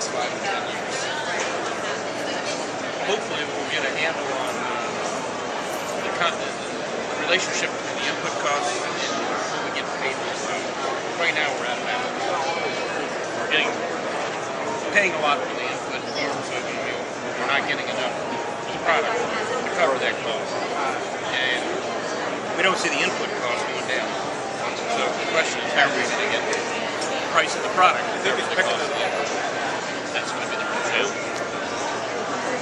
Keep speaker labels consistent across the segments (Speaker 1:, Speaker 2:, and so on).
Speaker 1: next 5 to 10 years?
Speaker 2: Hopefully we'll get a handle on the relationship between the input costs and what we get paid for food. Right now we're out of balance. We're paying a lot for the input, so we're not getting enough product to cover that cost. And we don't see the input cost going down. So the question is, how are we going to get the price of the product to cover the cost of the input? That's going to be the result.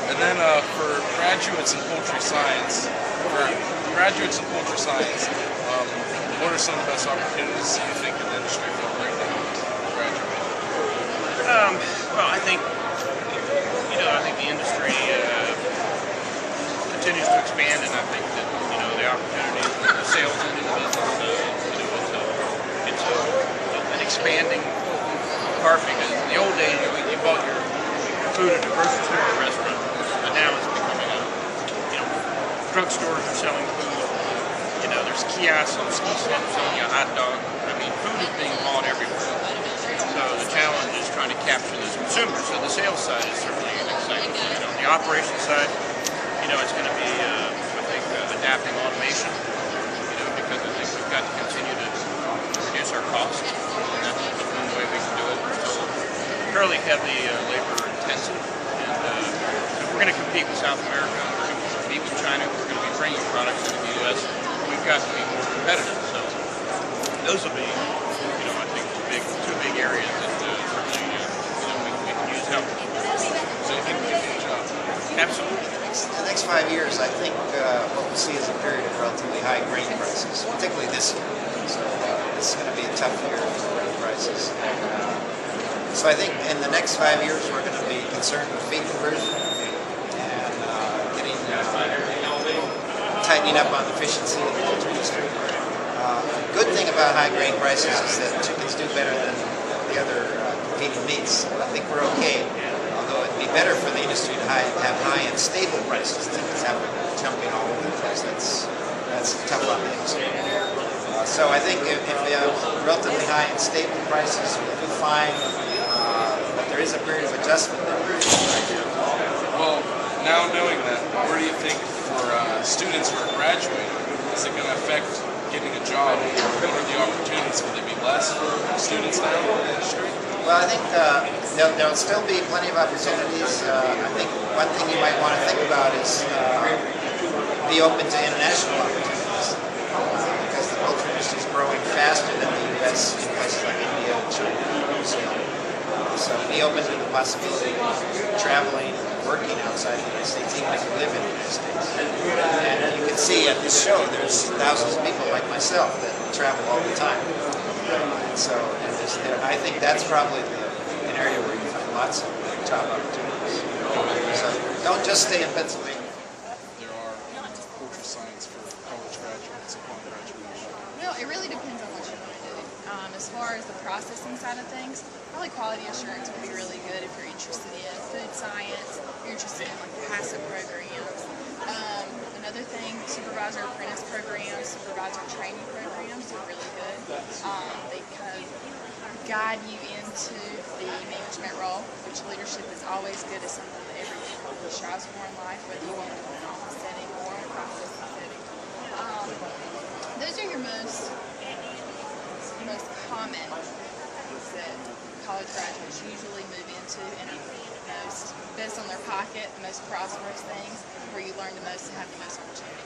Speaker 1: And then for graduates in poultry science, what are some of the best opportunities you think in the industry for them right now to graduate?
Speaker 2: Well, I think the industry continues to expand, and I think that the opportunities in the sales end of the business, it's an expanding part, because in the old days you bought your food at a grocery store or restaurant, but now it's becoming drugstores are selling food. There's kiosks on ski slopes selling you a hot dog. I mean, food is being bought everywhere. So the challenge is trying to capture those consumers. So the sales side is certainly exciting. On the operations side, it's going to be, I think, adapting automation. Because I think we've got to continue to reduce our costs. And that's the one way we can do it. We're still fairly heavy labor intensive, and if we're going to compete with South America, we're going to compete with China, we're going to be bringing products into the U.S. We've got to be more competitive. So those will be, I think, two big areas that certainly we can use help.
Speaker 1: So you think we can do a job?
Speaker 2: Absolutely.
Speaker 3: The next 5 years, I think what we'll see is a period of relatively high grain prices, particularly this year. So this is going to be a tough year for grain prices. So I think in the next 5 years, we're going to be concerned with feed conversion and tightening up on efficiency in the poultry industry. Good thing about high grain prices is that chickens do better than the other competing meats. I think we're okay, although it'd be better for the industry to have high and stable prices than to have it jumping all over the place. That's tough on the industry. So I think if we have relatively high and stable prices, we'll be fine. But there is a period of adjustment that we're in right now.
Speaker 1: Well, now knowing that, where do you think for students who are graduating, is it going to affect getting a job? What are the opportunities? Will there be less for students now in the industry?
Speaker 3: Well, I think there'll still be plenty of opportunities. I think one thing you might want to think about is be open to international opportunities, because the poultry industry is growing faster than the U.S. in places like India, China, and New Zealand. So be open to the possibility of traveling, working outside the United States, even if you live in the United States. And you can see at this show, there's thousands of people like myself that travel all the time. And so I think that's probably an area where you find lots of job opportunities. So don't just stay in Pennsylvania.
Speaker 1: There are poultry science for college graduates upon graduation.
Speaker 4: Well, it really depends on what you want to do. As far as the processing side of things, probably quality assurance would be really good if you're interested in food science, if you're interested in like passive programs. Another thing, supervisor apprentice programs, supervisor training programs are really good. They kind of guide you into the management role, which leadership is always good. It's something that everyone strives for in life, whether you want to do it in an office setting or in a processing setting. Those are your most common things that college graduates usually move into, and the most best on their pocket, the most prosperous things, where you learn the most and have the most opportunity.